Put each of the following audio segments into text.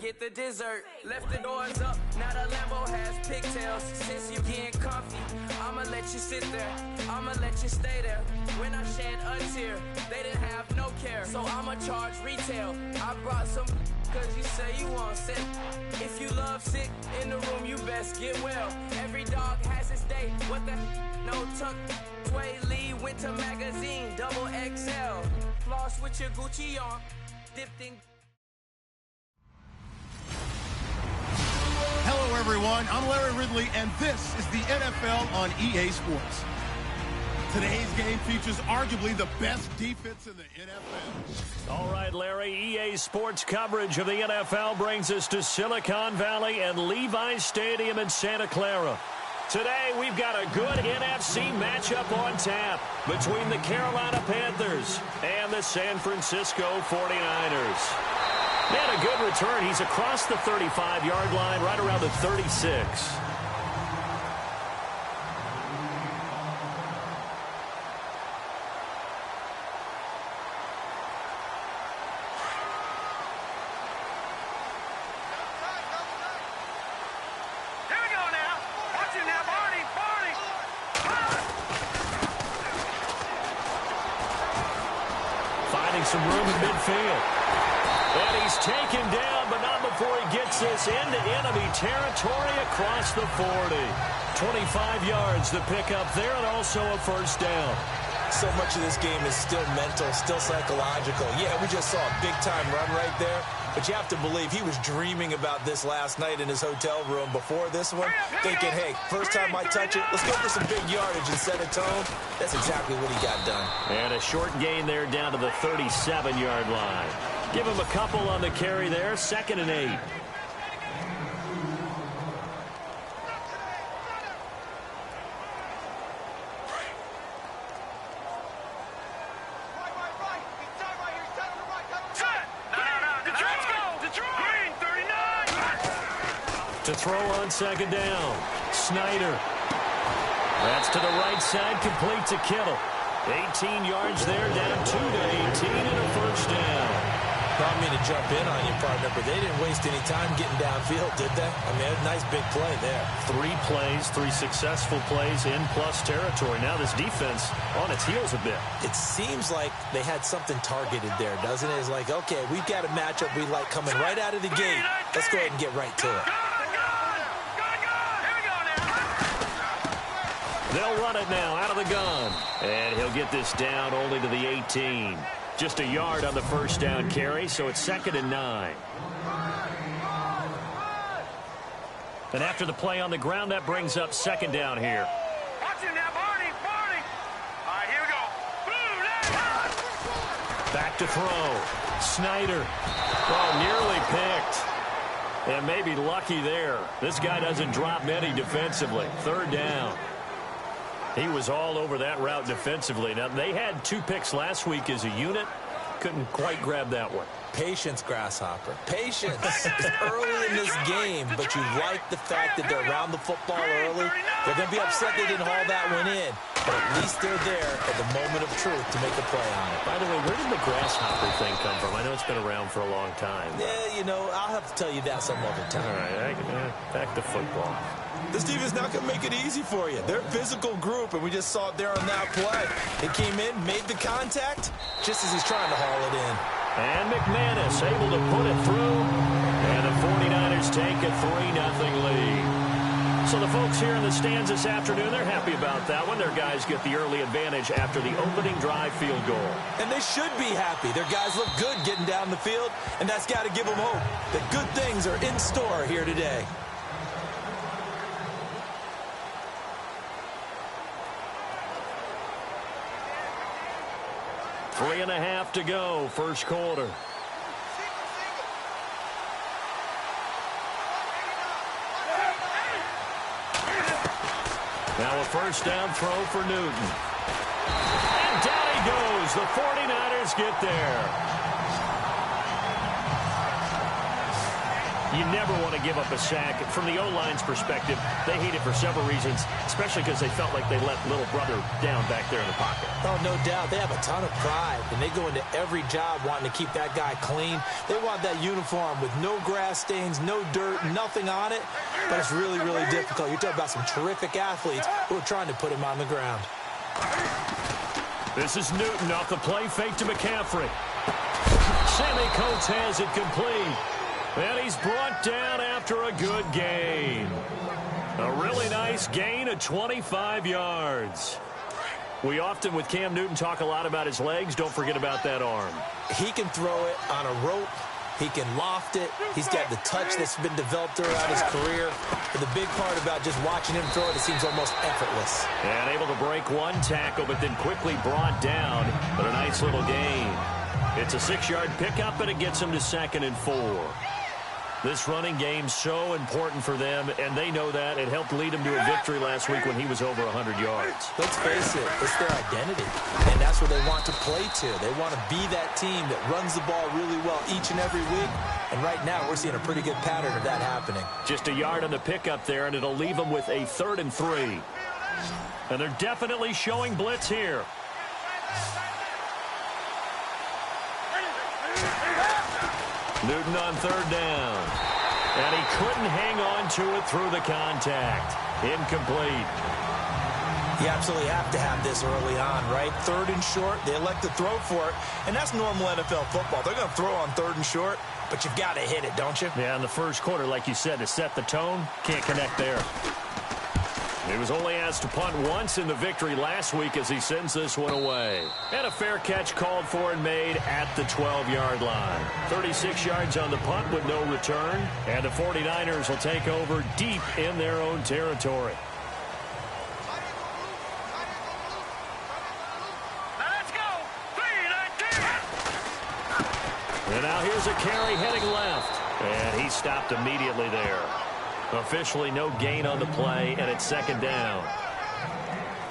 get the dessert. Left the doors up, now the Lambo has pigtails. Since you getting comfy, I'ma let you sit there, I'ma let you stay there. When I shed a tear, they didn't have no care, so I'ma charge retail. I brought some cause you say you want sick. If you love sick in the room, you best get well. Every dog has its day, what the no tuck. Sway Lee, Winter Magazine, double XL. Floss with your Gucci on, dipped in. Hello, everyone. I'm Larry Ridley, and this is the NFL on EA Sports. Today's game features arguably the best defense in the NFL. All right, Larry, EA Sports coverage of the NFL brings us to Silicon Valley and Levi's Stadium in Santa Clara. Today, we've got a good NFC matchup on tap between the Carolina Panthers and the San Francisco 49ers. And a good return. He's across the 35-yard line, right around the 36. Some room in midfield. And he's taken down, but not before he gets this into enemy territory across the 40. 25 yards to pick up there, and also a first down. So much of this game is still mental, still psychological. Yeah, we just saw a big-time run right there, but you have to believe he was dreaming about this last night in his hotel room before this one, thinking, hey, first time I touch it, let's go for some big yardage and set a tone. That's exactly what he got done. And a short gain there down to the 37-yard line. Give him a couple on the carry there, 2nd and 8. To throw on 2nd down. Snyder. That's to the right side, complete to Kittle. 18 yards there, down 2 to 18, and a first down. I don't mean to jump in on you, partner, but they didn't waste any time getting downfield, did they? I mean, a nice big play there. 3 plays, 3 successful plays in plus territory. Now this defense on its heels a bit. It seems like they had something targeted there, doesn't it? It's like, okay, we've got a matchup we like coming right out of the gate. Let's go ahead and get right to it. They'll run it now out of the gun. And he'll get this down only to the 18. Just a yard on the first down carry, so it's 2nd and 9. And after the play on the ground, that brings up 2nd down here. Watch him now, Barney. All right, here we go. Back to throw. Snyder. Oh, nearly picked. And maybe lucky there. This guy doesn't drop many defensively. 3rd down. He was all over that route defensively. Now, they had 2 picks last week as a unit. Couldn't quite grab that one. Patience, Grasshopper. Patience. It's early in this game, but you like the fact that they're around the football early. They're going to be upset they didn't haul that one in, but at least they're there at the moment of truth to make a play on it. By the way, where did the Grasshopper thing come from? I know it's been around for a long time. Yeah, you know, I'll have to tell you that some other time. All right, back to football. This team is not going to make it easy for you. They're a physical group, and we just saw it there on that play. They came in, made the contact, just as he's trying to haul it in. And McManus able to put it through. And the 49ers take a 3-0 lead. So the folks here in the stands this afternoon, they're happy about that one. Their guys get the early advantage after the opening drive field goal. And they should be happy. Their guys look good getting down the field, and that's got to give them hope that good things are in store here today. 3.5 to go, first quarter. Now a first down throw for Newton. And down he goes. The 49ers get there. You never want to give up a sack. From the O-line's perspective, they hate it for several reasons, especially because they felt like they let little brother down back there in the pocket. Oh, no doubt. They have a ton of pride, and they go into every job wanting to keep that guy clean. They want that uniform with no grass stains, no dirt, nothing on it. But it's really, really difficult. You're talking about some terrific athletes who are trying to put him on the ground. This is Newton off the play fake to McCaffrey. Sammy Coates has it complete. And he's brought down after a good gain. A really nice gain of 25 yards. We often, with Cam Newton, talk a lot about his legs. Don't forget about that arm. He can throw it on a rope. He can loft it. He's got the touch that's been developed throughout his career. But the big part about just watching him throw it seems almost effortless. And able to break one tackle, but then quickly brought down. But a nice little gain. It's a 6-yard pickup, and it gets him to 2nd and 4. This running game's so important for them, and they know that. It helped lead them to a victory last week when he was over 100 yards. Let's face it, it's their identity, and that's what they want to play to. They want to be that team that runs the ball really well each and every week, and right now we're seeing a pretty good pattern of that happening. Just a yard on the pickup there, and it'll leave them with a 3rd and 3. And they're definitely showing blitz here. Newton on 3rd down. And he couldn't hang on to it through the contact. Incomplete. You absolutely have to have this early on, right? 3rd and short, they elect to throw for it, and that's normal NFL football. They're going to throw on 3rd and short, but you've got to hit it, don't you? Yeah, in the first quarter, like you said, to set the tone, can't connect there. He was only asked to punt once in the victory last week as he sends this one away. And a fair catch called for and made at the 12-yard line. 36 yards on the punt with no return. And the 49ers will take over deep in their own territory. Let's go. 3-19. And now here's a carry heading left. And he stopped immediately there. Officially no gain on the play, and it's 2nd down.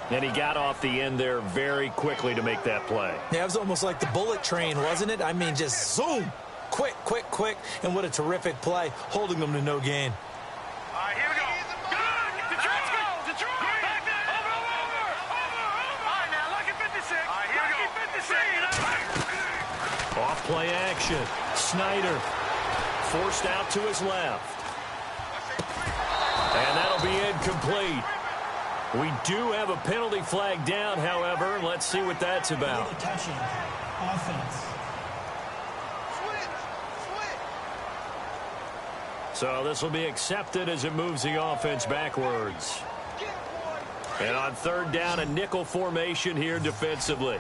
And he got off the end there very quickly to make that play. Yeah, it was almost like the bullet train, wasn't it? I mean, just zoom. Quick, quick, quick. And what a terrific play, holding them to no gain. All right, here we go. Good. Let's go. Detroit. Back there. Over. All right, now, lucky 56. All right, here we go. Off play action. Snyder forced out to his left. And that'll be incomplete. We do have a penalty flag down, however. Let's see what that's about. Touching offense. So this will be accepted as it moves the offense backwards. And on 3rd down, a nickel formation here defensively.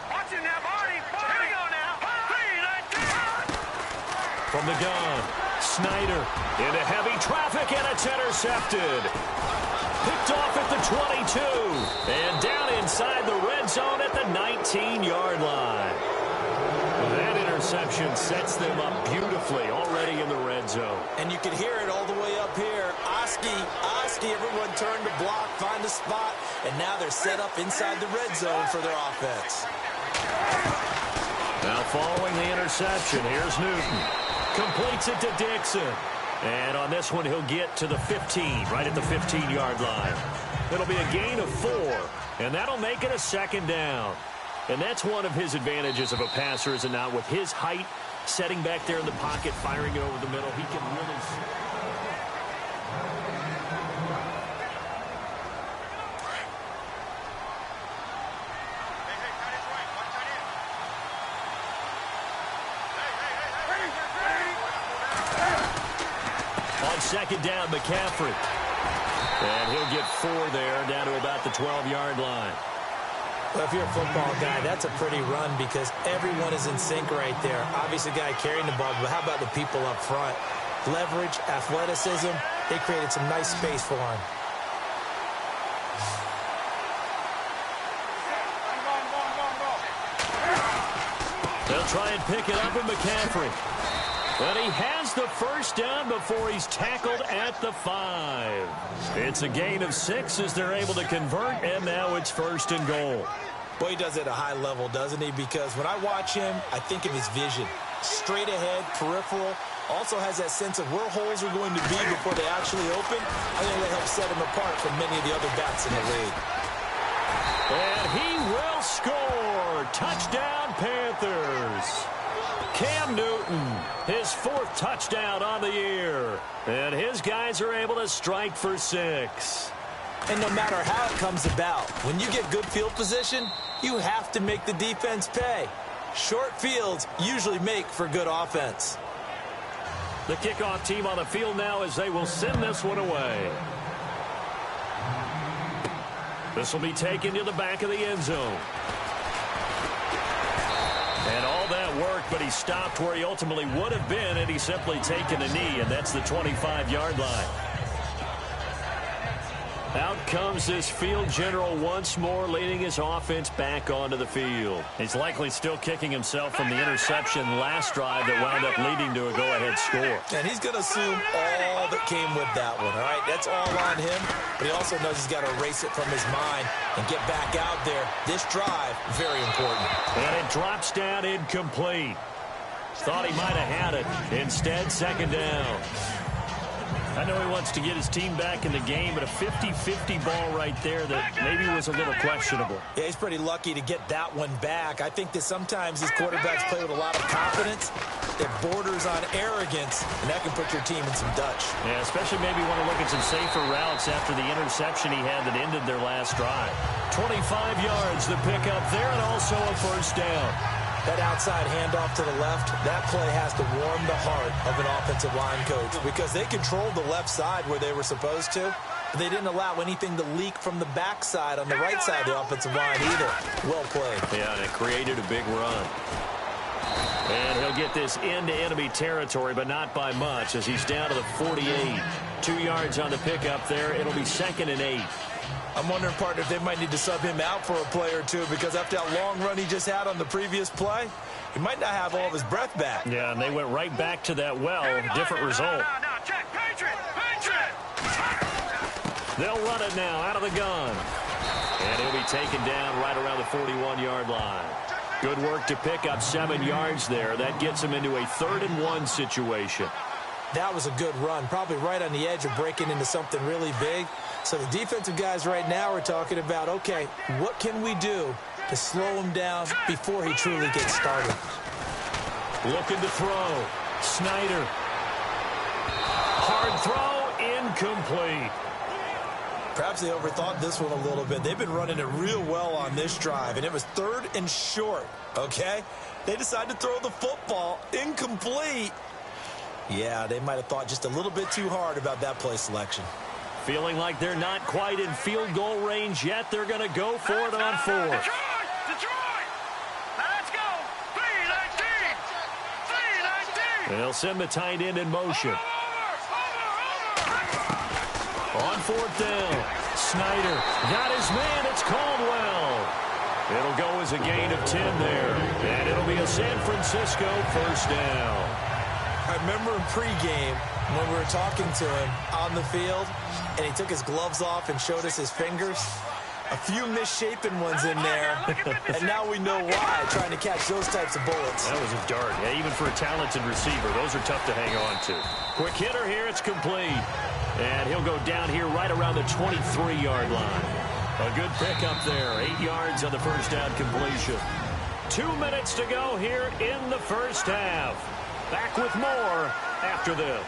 Watch it now, Barney. Here we go now. 3-19. From the gun, Snyder into heavy traffic, and it's intercepted. Picked off at the 22. And down inside the red zone at the 19-yard line. That interception sets them up beautifully already in the red zone. And you can hear it all the way up here. Oski, everyone turned to block, find a spot, and now they're set up inside the red zone for their offense. Now following the interception, here's Newton. Completes it to Dixon. And on this one, he'll get to the 15, right at the 15-yard line. It'll be a gain of 4, and that'll make it a 2nd down. And that's one of his advantages of a passer, is it not? With his height, setting back there in the pocket, firing it over the middle, he can really... On 2nd down, McCaffrey. And he'll get 4 there, down to about the 12-yard line. Well, if you're a football guy, that's a pretty run because everyone is in sync right there. Obviously, the guy carrying the ball, but how about the people up front? Leverage, athleticism, they created some nice space for him. They'll try and pick it up with McCaffrey. But he has the 1st down before he's tackled at the 5. It's a gain of 6 as they're able to convert, and now it's 1st and goal. Boy, he does it at a high level, doesn't he? Because when I watch him, I think of his vision. straight ahead, peripheral. Also has that sense of where holes are going to be before they actually open. I think that helps set him apart from many of the other bats in the league. And he will score. Touchdown, Panthers. Cam Newton, his 4th touchdown on the year. And his guys are able to strike for 6. And no matter how it comes about, when you get good field position, you have to make the defense pay. Short fields usually make for good offense. The kickoff team on the field now as they will send this one away. This will be taken to the back of the end zone. And all that work, but he stopped where he ultimately would have been had he simply taken a knee, and that's the 25-yard line. Out comes this field general once more, leading his offense back onto the field. He's likely still kicking himself from the interception last drive that wound up leading to a go-ahead score. And he's going to assume all that came with that one, all right? That's all on him, but he also knows he's got to erase it from his mind and get back out there. This drive, very important. And it drops down incomplete. Thought he might have had it. Instead, second down. I know he wants to get his team back in the game, but a 50-50 ball right there that maybe was a little questionable. Yeah, he's pretty lucky to get that one back. I think that sometimes these quarterbacks play with a lot of confidence. It borders on arrogance, and that can put your team in some Dutch. Yeah, especially maybe want to look at some safer routes after the interception he had that ended their last drive. 25 yards, the pickup there, and also a first down. That outside handoff to the left, that play has to warm the heart of an offensive line coach because they controlled the left side where they were supposed to. But they didn't allow anything to leak from the backside on the right side of the offensive line either. Well played. Yeah, and it created a big run. And he'll get this into enemy territory, but not by much as he's down to the 48. 2 yards on the pickup there. It'll be 2nd and 8. I'm wondering, partner, if they might need to sub him out for a play or two because after that long run he just had on the previous play, he might not have all of his breath back. Yeah, and they went right back to that well. Different result. Check. Patriot. They'll run it now out of the gun. And he'll be taken down right around the 41-yard line. Good work to pick up 7 yards there. That gets him into a 3rd and 1 situation. That was a good run, probably right on the edge of breaking into something really big. So the defensive guys right now are talking about, okay, what can we do to slow him down before he truly gets started? Looking to throw. Snyder. Hard throw, incomplete. Perhaps they overthought this one a little bit. They've been running it real well on this drive, and it was 3rd and short, okay? They decided to throw the football incomplete. Yeah, they might have thought just a little bit too hard about that play selection. Feeling like they're not quite in field goal range yet. They're going to go for it on 4th. Detroit! Let's go! 3-19! They'll send the tight end in motion. On 4th down, Snyder got his man. It's Caldwell. It'll go as a gain of 10 there. And it'll be a San Francisco first down. I remember in pregame when we were talking to him on the field, and he took his gloves off and showed us his fingers. A few misshapen ones in there, and now we know why, trying to catch those types of bullets. That was a dart. Yeah, even for a talented receiver, those are tough to hang on to. Quick hitter here, it's complete. And he'll go down here right around the 23-yard line. A good pickup there, 8 yards on the first down completion. 2 minutes to go here in the first half. Back with more after this.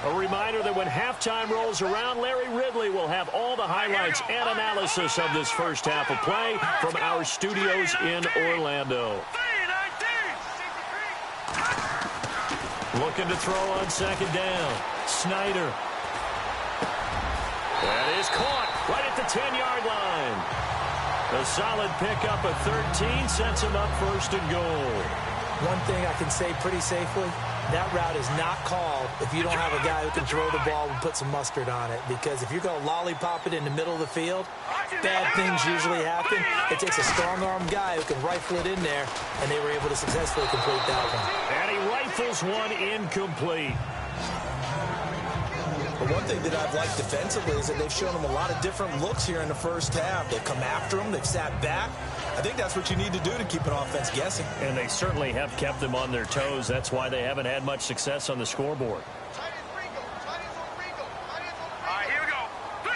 A reminder that when halftime rolls around, Larry Ridley will have all the highlights and analysis of this first half of play from our studios in Orlando. Looking to throw on 2nd down. Snyder. That is caught right at the 10-yard line. A solid pickup of 13 sets him up 1st and goal. One thing I can say pretty safely, that route is not called if you don't have a guy who can throw the ball and put some mustard on it. Because if you're going to lollipop it in the middle of the field, bad things usually happen. It takes a strong-armed guy who can rifle it in there, and they were able to successfully complete that one. And he rifles one incomplete. But one thing that I've liked defensively is that they've shown him a lot of different looks here in the first half. They've come after him. They've sat back. I think that's what you need to do to keep an offense guessing. And they certainly have kept them on their toes. That's why they haven't had much success on the scoreboard. Here we go. 3-19.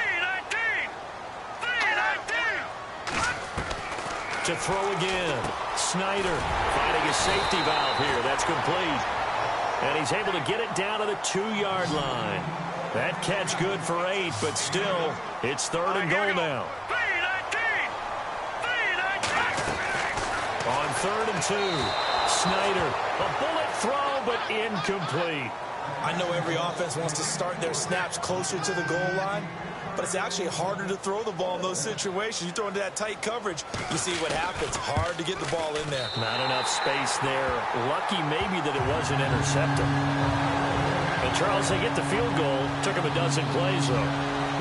3-19. To throw again. Snyder finding a safety valve here. That's complete. And he's able to get it down to the 2-yard line. That catch good for 8, but still, it's 3rd and goal now. 3-19. 3-19. On 3rd and 2, Snyder, a bullet throw, but incomplete. I know every offense wants to start their snaps closer to the goal line, but it's actually harder to throw the ball in those situations. You throw into that tight coverage, you see what happens. Hard to get the ball in there. Not enough space there. Lucky maybe that it wasn't intercepted. And Charles, they get the field goal. Took him a dozen plays, though.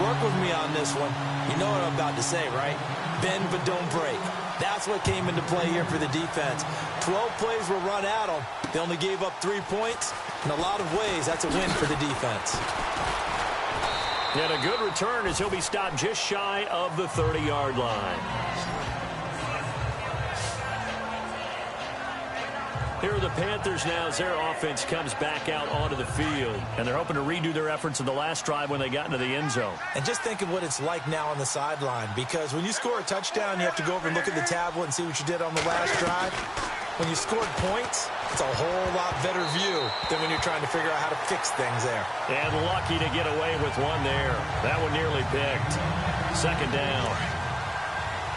Work with me on this one. You know what I'm about to say, right? Bend but don't break. That's what came into play here for the defense. 12 plays were run at them. They only gave up 3 points. In a lot of ways, that's a win for the defense. And a good return as he'll be stopped just shy of the 30-yard line. Here are the Panthers now as their offense comes back out onto the field. And they're hoping to redo their efforts in the last drive when they got into the end zone. And just think of what it's like now on the sideline. Because when you score a touchdown, you have to go over and look at the tablet and see what you did on the last drive. When you scored points, it's a whole lot better view than when you're trying to figure out how to fix things there. And lucky to get away with one there. That one nearly picked. 2nd down.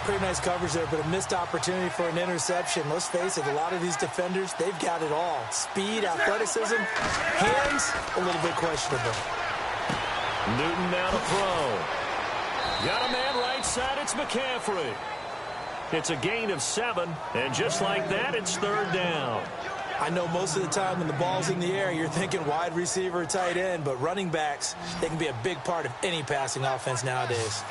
Pretty nice coverage there, but a missed opportunity for an interception. Let's face it, a lot of these defenders, they've got it all. Speed, athleticism, hands, a little bit questionable. Newton now to throw. Got a man right side, it's McCaffrey. It's a gain of 7, and just like that, it's 3rd down. I know most of the time when the ball's in the air, you're thinking wide receiver or tight end, but running backs, they can be a big part of any passing offense nowadays.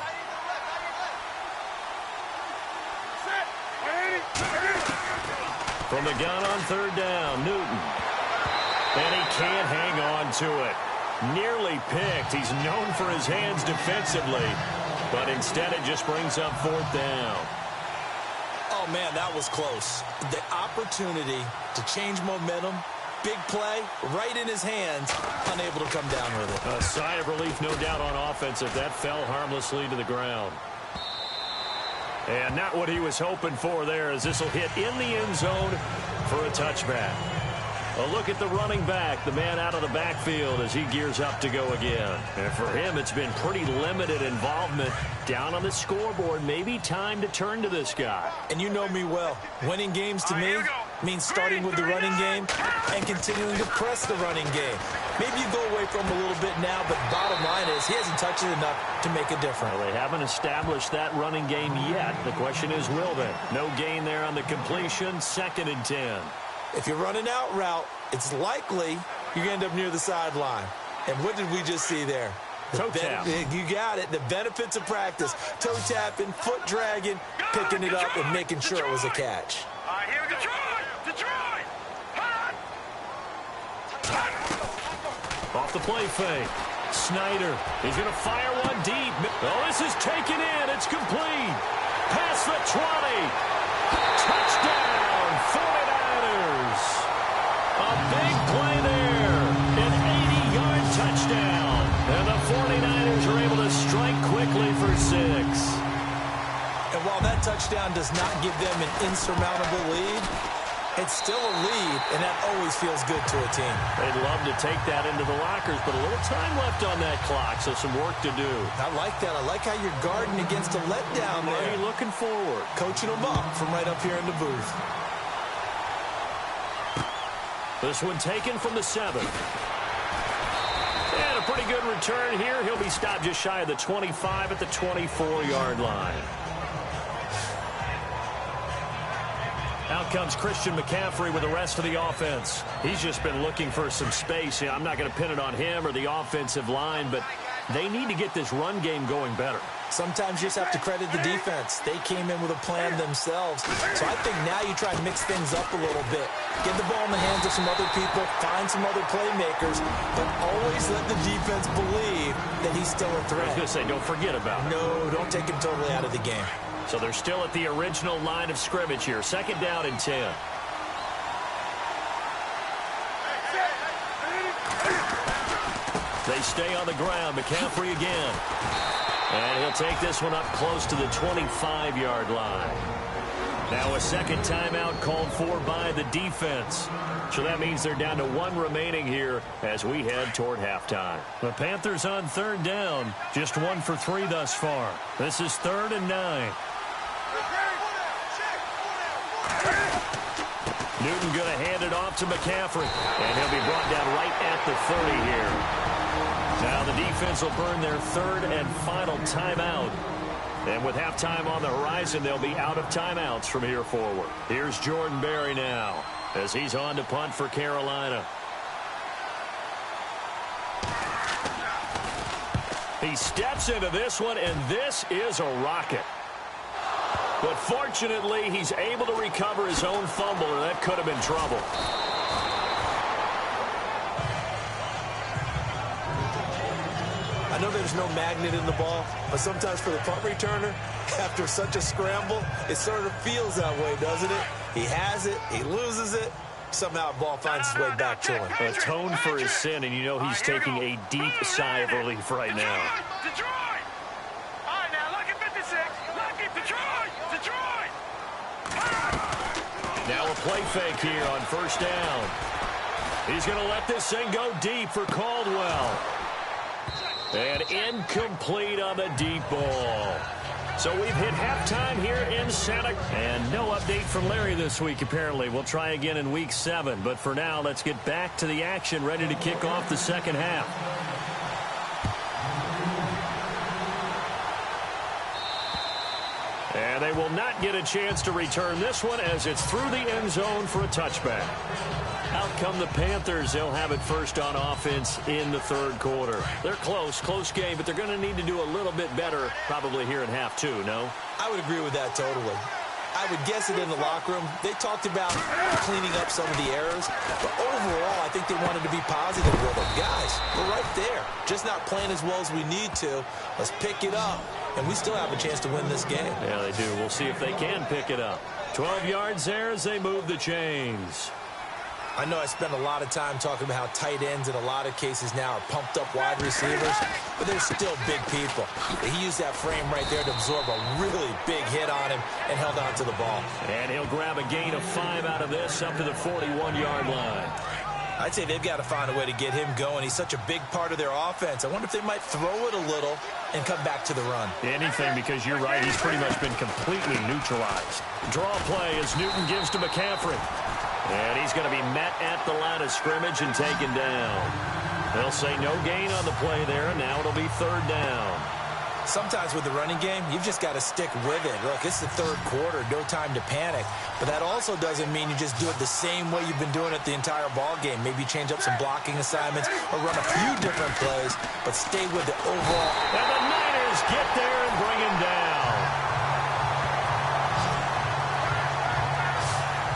From the gun on 3rd down, Newton. And he can't hang on to it. Nearly picked. He's known for his hands defensively, but instead it just brings up 4th down. Oh, man, that was close. The opportunity to change momentum, big play, right in his hands, unable to come down with it. A sigh of relief, no doubt, on offense if that fell harmlessly to the ground. And not what he was hoping for there, as this will hit in the end zone for a touchback. A look at the running back, the man out of the backfield as he gears up to go again. And for him, it's been pretty limited involvement down on the scoreboard. Maybe time to turn to this guy. And you know me well. Winning games to me means starting with the running game and continuing to press the running game. Maybe you go away from him a little bit now, but bottom line is he hasn't touched it enough to make a difference. Well, they haven't established that running game yet. The question is, will they? No gain there on the completion. 2nd and 10. If you're running out route, it's likely you're going to end up near the sideline. And what did we just see there? Toe tap. You got it. The benefits of practice. Toe tapping, foot dragging, picking it up, and making sure it was a catch. Here we go. Detroit! Off the play fake. Snyder is going to fire one deep. Oh, this is taken in. It's complete. Past the 20. Touchdown, 49ers. A big play there. An 80-yard touchdown. And the 49ers are able to strike quickly for 6. And while that touchdown does not give them an insurmountable lead, it's still a lead, and that always feels good to a team. They'd love to take that into the lockers, but a little time left on that clock, so some work to do. I like that. I like how you're guarding against a letdown there. Are you looking forward? Coaching them up from right up here in the booth. This one taken from the 7. And a pretty good return here. He'll be stopped just shy of the 25 at the 24-yard line. Out comes Christian McCaffrey with the rest of the offense. He's just been looking for some space. I'm not going to pin it on him or the offensive line, but they need to get this run game going better. Sometimes you just have to credit the defense. They came in with a plan themselves. So I think now you try and mix things up a little bit. Get the ball in the hands of some other people, find some other playmakers, but always let the defense believe that he's still a threat. I was going to say, don't forget about it. No, don't take him totally out of the game. So they're still at the original line of scrimmage here. 2nd down and 10. They stay on the ground. McCaffrey again. And he'll take this one up close to the 25-yard line. Now a second timeout called for by the defense. So that means they're down to 1 remaining here as we head toward halftime. The Panthers on 3rd down. Just 1 for 3 thus far. This is 3rd and 9. Newton going to hand it off to McCaffrey. And he'll be brought down right at the 30 here. Now the defense will burn their 3rd and final timeout. And with halftime on the horizon, they'll be out of timeouts from here forward. Here's Jordan Berry now as he's on to punt for Carolina. He steps into this one, and this is a rocket. But fortunately, he's able to recover his own fumble, or that could have been trouble. I know there's no magnet in the ball, but sometimes for the punt returner, after such a scramble, it sort of feels that way, doesn't it? He has it, he loses it, somehow the ball finds its way back to him. Atone for his sin, and you know he's taking a deep sigh of relief right now. Detroit! All right, now, look at 56. Look at Detroit! Detroit! Now a play fake here on 1st down. He's going to let this thing go deep for Caldwell. And incomplete on the deep ball. So we've hit halftime here in Santa. And no update from Larry this week, apparently. We'll try again in Week 7. But for now, let's get back to the action, ready to kick off the second half. And they will not get a chance to return this one as it's through the end zone for a touchback. Out come the Panthers. They'll have it first on offense in the 3rd quarter. They're close game, but they're going to need to do a little bit better probably here in half 2, no? I would agree with that totally. I would guess it in the locker room. They talked about cleaning up some of the errors, but overall, I think they wanted to be positive with them. Guys, we're right there. Just not playing as well as we need to. Let's pick it up, and we still have a chance to win this game. Yeah, they do. We'll see if they can pick it up. 12 yards there as they move the chains. I know I spend a lot of time talking about how tight ends in a lot of cases now are pumped up wide receivers, but they're still big people. He used that frame right there to absorb a really big hit on him and held on to the ball. And he'll grab a gain of 5 out of this up to the 41-yard line. I'd say they've got to find a way to get him going. He's such a big part of their offense. I wonder if they might throw it a little and come back to the run. Anything, because you're right, he's pretty much been completely neutralized. Draw play as Newton gives to McCaffrey. And he's going to be met at the line of scrimmage and taken down. They'll say no gain on the play there, and now it'll be 3rd down. Sometimes with the running game, you've just got to stick with it. Look, it's the 3rd quarter, no time to panic. But that also doesn't mean you just do it the same way you've been doing it the entire ball game. Maybe change up some blocking assignments or run a few different plays, but stay with the overall. And the Niners get there and bring him down.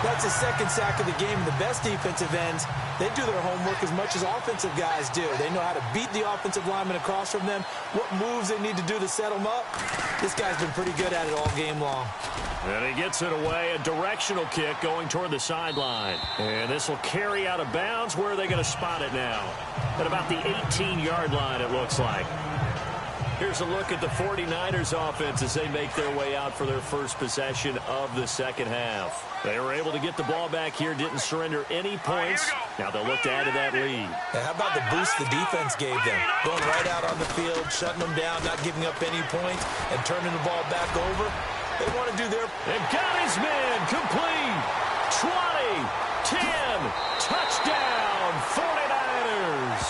That's the 2nd sack of the game. The best defensive ends, they do their homework as much as offensive guys do. They know how to beat the offensive lineman across from them, what moves they need to do to set them up. This guy's been pretty good at it all game long. And he gets it away, a directional kick going toward the sideline. And this will carry out of bounds. Where are they going to spot it now? At about the 18-yard line, it looks like. Here's a look at the 49ers offense as they make their way out for their first possession of the second half. They were able to get the ball back here, didn't surrender any points. Now they'll look to add to that lead. Yeah, how about the boost the defense gave them? Going right out on the field, shutting them down, not giving up any points, and turning the ball back over. They want to do their... They've got his man complete. 20, 10, touchdown, 49ers.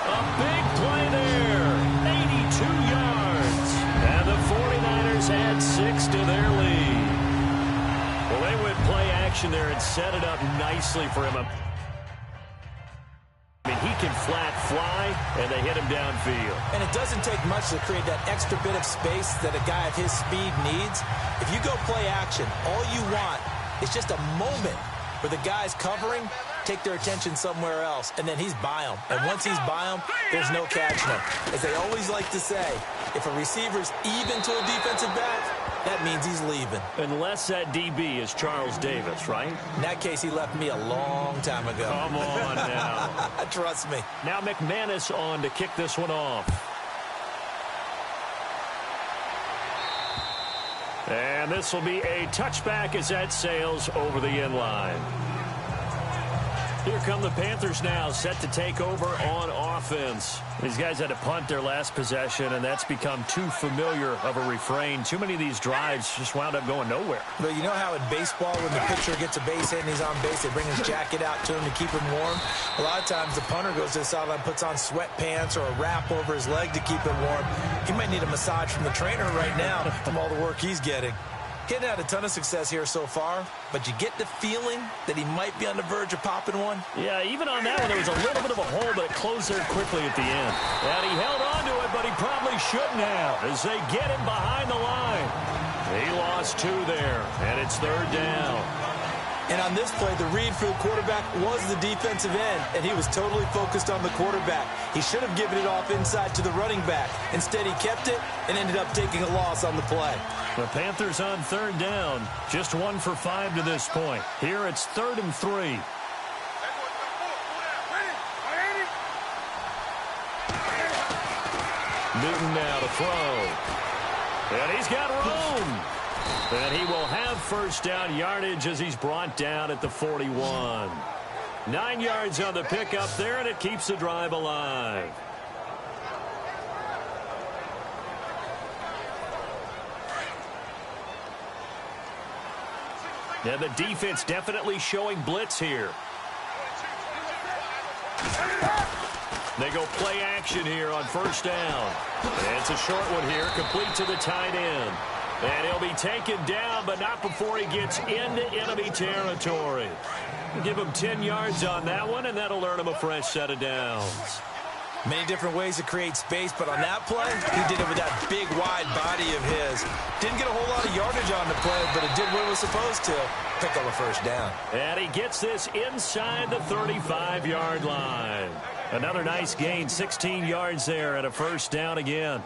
A big play there. 82 yards. And the 49ers add 6 to their lead. Well, they went play action there and set it up nicely for him. I mean, he can flat fly, and they hit him downfield. And it doesn't take much to create that extra bit of space that a guy of his speed needs. If you go play action, all you want is just a moment where the guy's covering, take their attention somewhere else, and then he's by him. And once he's by him, there's no catching him. As they always like to say, if a receiver's even to a defensive back, that means he's leaving. Unless that DB is Charles Davis, right? In that case, he left me a long time ago. Come on now. Trust me. Now McManus on to kick this one off. And this will be a touchback as that sails over the end line. Here come the Panthers now, set to take over on offense. These guys had to punt their last possession, and that's become too familiar of a refrain. Too many of these drives just wound up going nowhere. But you know how in baseball, when the pitcher gets a base hit and he's on base, they bring his jacket out to him to keep him warm? A lot of times the punter goes to the sideline, puts on sweatpants or a wrap over his leg to keep him warm. He might need a massage from the trainer right now from all the work he's getting. Hitting had a ton of success here so far, but you get the feeling that he might be on the verge of popping one. Yeah, even on that one, there was a little bit of a hole, but it closed there quickly at the end. And he held on to it, but he probably shouldn't have as they get him behind the line. He lost 2 there, and it's 3rd down. And on this play, the read for the quarterback was the defensive end, and he was totally focused on the quarterback. He should have given it off inside to the running back. Instead, he kept it and ended up taking a loss on the play. The Panthers on 3rd down, just 1 for 5 to this point. Here it's 3rd and 3. Newton now to throw. And he's got room. And he will have first down yardage as he's brought down at the 41. 9 yards on the pickup there, and it keeps the drive alive. Yeah, the defense definitely showing blitz here. They go play action here on first down. And it's a short one here, complete to the tight end. And he'll be taken down, but not before he gets into enemy territory. Give him 10 yards on that one, and that'll earn him a fresh set of downs. Many different ways to create space, but on that play, he did it with that big, wide body of his. Didn't get a whole lot of yardage on the play, but it did what it was supposed to. Pick up a first down. And he gets this inside the 35-yard line. Another nice gain, 16 yards there, and a first down again.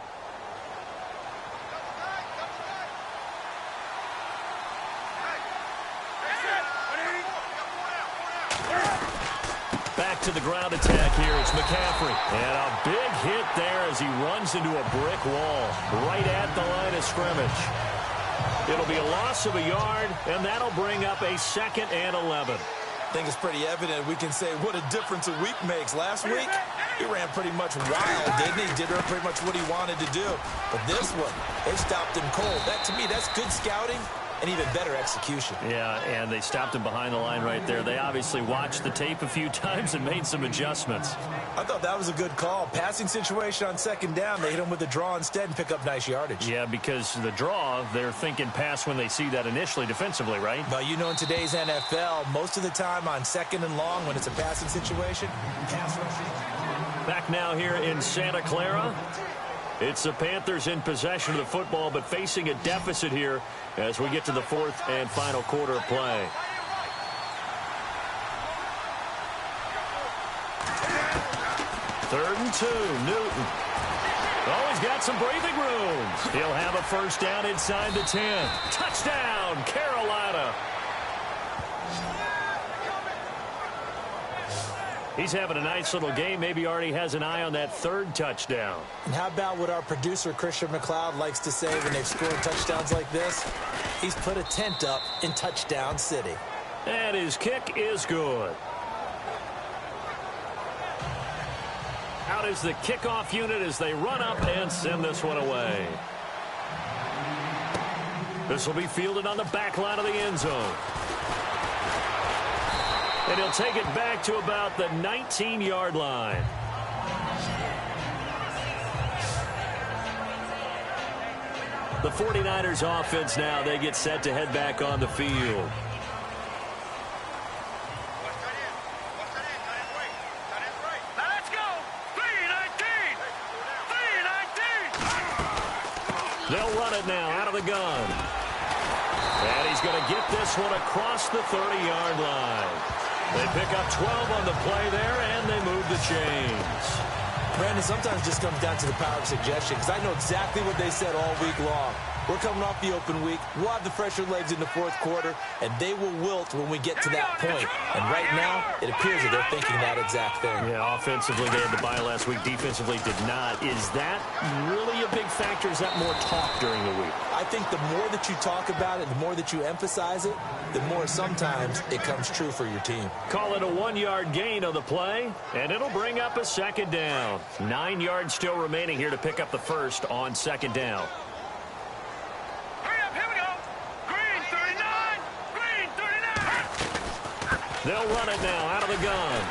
Back to the ground attack here. It's McCaffrey. And a big hit there as he runs into a brick wall right at the line of scrimmage. It'll be a loss of a yard, and that'll bring up a 2nd and 11. I think it's pretty evident we can say what a difference a week makes. Last week, he ran pretty much wild, didn't he? Did pretty much what he wanted to do. But this one, they stopped him cold. That, to me, that's good scouting and even better execution. Yeah, and they stopped him behind the line right there. They obviously watched the tape a few times and made some adjustments. I thought that was a good call. Passing situation on 2nd down, they hit him with the draw instead and pick up nice yardage. Yeah, because the draw, they're thinking pass when they see that initially defensively, right? But you know, in today's NFL, most of the time on 2nd and long, when it's a passing situation, pass rushing. Back now here in Santa Clara. It's the Panthers in possession of the football, but facing a deficit here as we get to the 4th and final quarter of play. Third and 2, Newton. Oh, he's got some breathing room. He'll have a first down inside the 10. Touchdown, Carolina. He's having a nice little game. Maybe already has an eye on that 3rd touchdown. And how about what our producer, Christian McLeod, likes to say when they've scored touchdowns like this? He's put a tent up in Touchdown City. And his kick is good. Out is the kickoff unit as they run up and send this one away. This will be fielded on the back line of the end zone. And he'll take it back to about the 19-yard line. The 49ers offense now, they get set to head back on the field. Let's go! 319! 319! They'll run it now out of the gun. And he's going to get this one across the 30-yard line. They pick up 12 on the play there, and they move the chains. Brandon, sometimes it just comes down to the power of suggestion, because I know exactly what they said all week long. We're coming off the open week. We'll have the fresher legs in the fourth quarter, and they will wilt when we get to that point. And right now, it appears that they're thinking that exact thing. Yeah, offensively, they had the bye last week. Defensively, did not. Is that really a big factor? Is that more talk during the week? I think the more that you talk about it, the more that you emphasize it, the more sometimes it comes true for your team. Call it a 1-yard gain on the play, and it'll bring up a second down. 9 yards still remaining here to pick up the first on second down. They'll run it now out of the gun.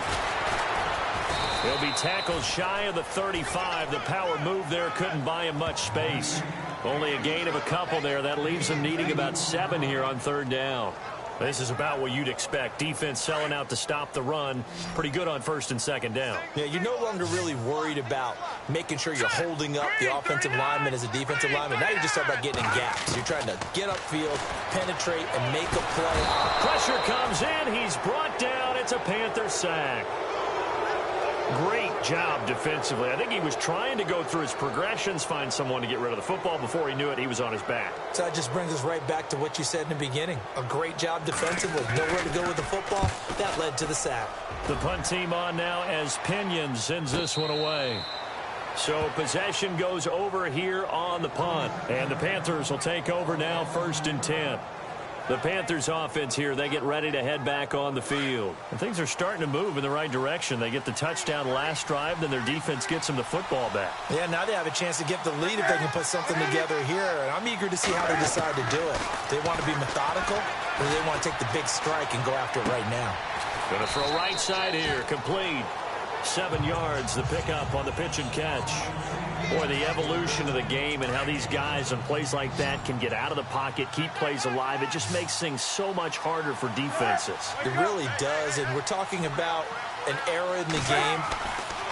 He'll be tackled shy of the 35. The power move there couldn't buy him much space. Only a gain of a couple there. That leaves them needing about 7 here on third down. This is about what you'd expect. Defense selling out to stop the run. Pretty good on first and second down. Yeah, you're no longer really worried about making sure you're holding up the offensive lineman as a defensive lineman. Now you're just talking about getting in gaps. You're trying to get upfield, penetrate, and make a play. Pressure comes in. He's brought down. It's a Panther sack. Great job defensively. I think he was trying to go through his progressions, find someone to get rid of the football. Before he knew it, he was on his back. So that just brings us right back to what you said in the beginning. A great job defensively. Nowhere to go with the football. That led to the sack. The punt team on now as Pinion sends this one away. So possession goes over here on the punt. And the Panthers will take over now, 1st and 10. The Panthers offense here, they get ready to head back on the field. And things are starting to move in the right direction. They get the touchdown last drive, then their defense gets them the football back. Yeah, now they have a chance to get the lead if they can put something together here. And I'm eager to see how they decide to do it. They want to be methodical, or they want to take the big strike and go after it right now. Going to throw right side here, complete. 7 yards, the pickup on the pitch and catch. Boy, the evolution of the game and how these guys on plays like that can get out of the pocket, keep plays alive, it just makes things so much harder for defenses. It really does, and we're talking about an era in the game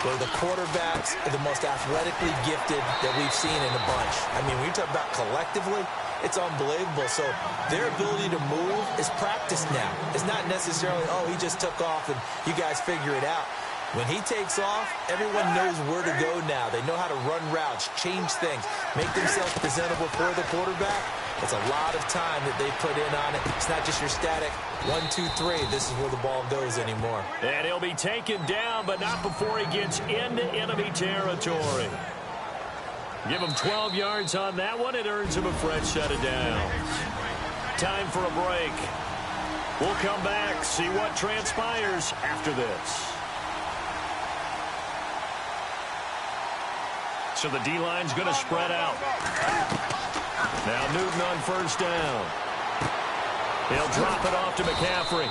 where the quarterbacks are the most athletically gifted that we've seen in a bunch. I mean, when you talk about collectively, it's unbelievable. So their ability to move is practiced now. It's not necessarily, oh, he just took off and you guys figure it out. When he takes off, everyone knows where to go now. They know how to run routes, change things, make themselves presentable for the quarterback. It's a lot of time that they put in on it. It's not just your static 1, 2, 3. This is where the ball goes anymore. And he'll be taken down, but not before he gets into enemy territory. Give him 12 yards on that one. It earns him a fresh set of downs. Time for a break. We'll come back, see what transpires after this. So the D-line's going to spread out. Now Newton on first down. He'll drop it off to McCaffrey.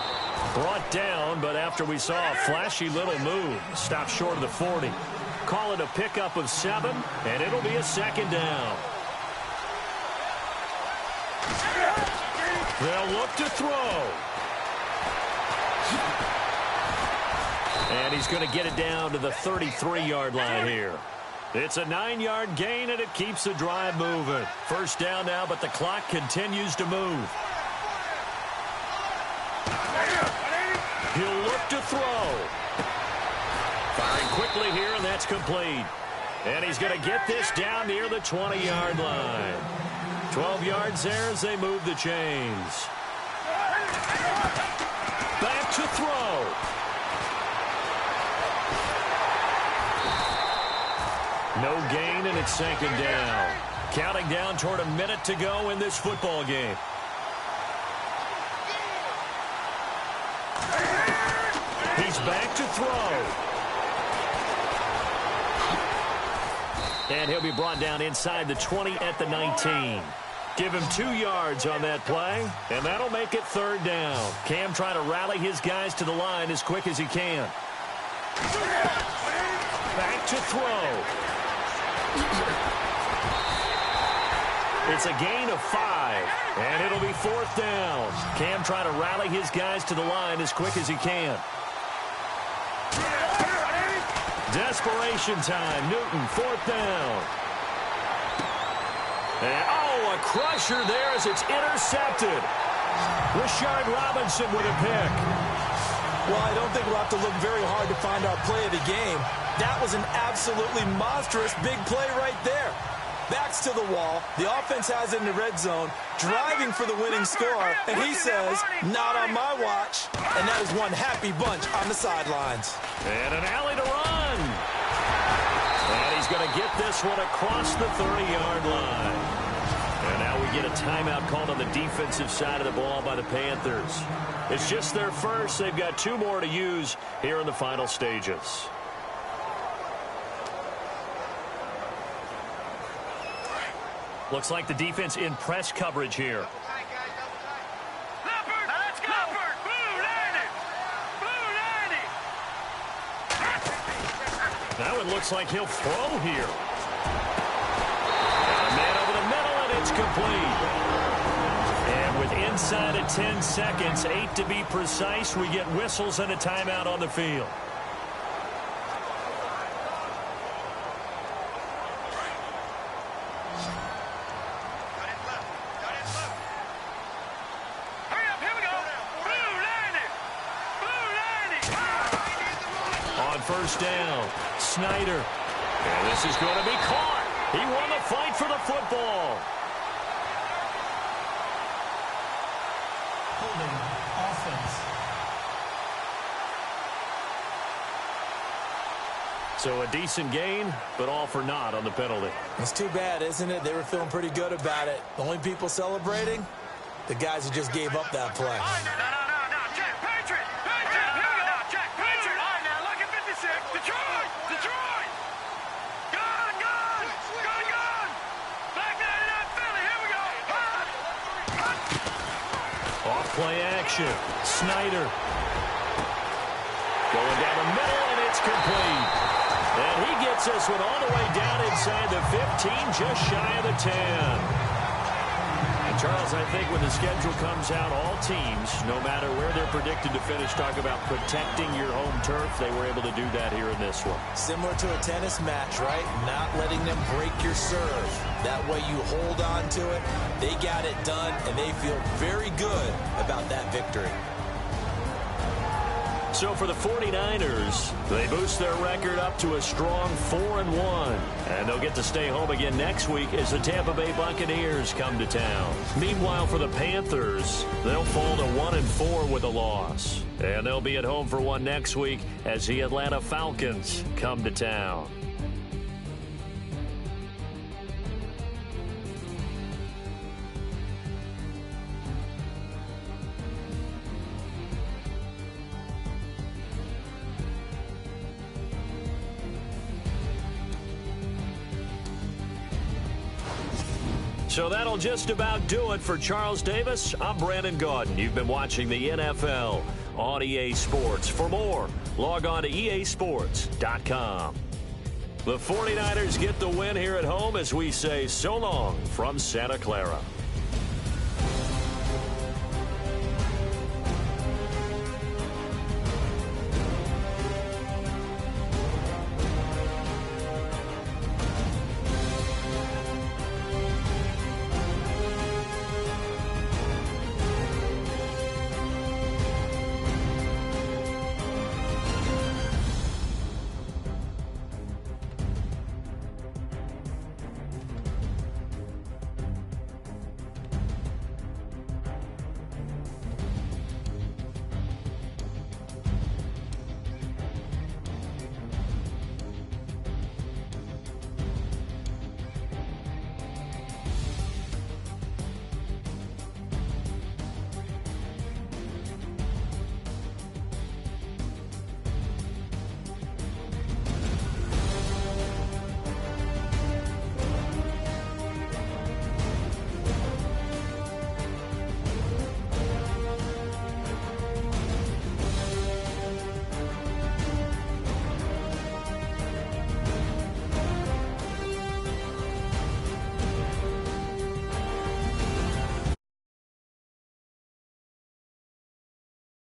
Brought down, but after we saw a flashy little move, stopped short of the 40. Call it a pickup of 7, and it'll be a second down. They'll look to throw. And he's going to get it down to the 33-yard line here. It's a 9-yard gain, and it keeps the drive moving. First down now, but the clock continues to move. He'll look to throw. Firing quickly here, and that's complete. And he's going to get this down near the 20-yard line. 12 yards there as they move the chains. Back to throw. No gain, and it's second down. Counting down toward a minute to go in this football game. He's back to throw. And he'll be brought down inside the 20 at the 19. Give him 2 yards on that play, and that'll make it third down. Cam trying to rally his guys to the line as quick as he can. Back to throw. It's a gain of 5, and it'll be fourth down. Cam trying to rally his guys to the line as quick as he can. Desperation time. Newton, fourth down. And, a crusher there as it's intercepted. Rashard Robinson with a pick. Well, I don't think we'll have to look very hard to find our play of the game. That was an absolutely monstrous big play right there. Backs to the wall. The offense has it in the red zone, driving for the winning score, and he says, not on my watch. And that is one happy bunch on the sidelines. And an alley to run. And he's going to get this one across the 30-yard line. And now we get a timeout called on the defensive side of the ball by the Panthers. It's just their first. They've got 2 more to use here in the final stages. Looks like the defense in press coverage here. Now it looks like he'll throw here. Got a man over the middle, and it's complete. And with inside of 10 seconds, 8 to be precise, we get whistles and a timeout on the field. First down, Snyder. And this is going to be caught. He won the fight for the football. Holding offense. So a decent gain, but all for naught on the penalty. It's too bad, isn't it? They were feeling pretty good about it. The only people celebrating, the guys who just gave up that play. Play action. Snyder. Going down the middle, and it's complete. And he gets this one all the way down inside the 15, just shy of the 10. And Charles, I think when the schedule comes out, all teams, no matter where they're predicted to finish, talk about protecting your home turf. They were able to do that here in this one. Similar to a tennis match, right? Not letting them break your serve. That way you hold on to it. They got it done, and they feel very good about that victory. So for the 49ers, they boost their record up to a strong 4-1. And they'll get to stay home again next week as the Tampa Bay Buccaneers come to town. Meanwhile, for the Panthers, they'll fall to 1-4 with a loss. And they'll be at home for one next week as the Atlanta Falcons come to town. So that'll just about do it for Charles Davis. I'm Brandon Gaudin. You've been watching the NFL on EA Sports. For more, log on to easports.com. The 49ers get the win here at home as we say so long from Santa Clara.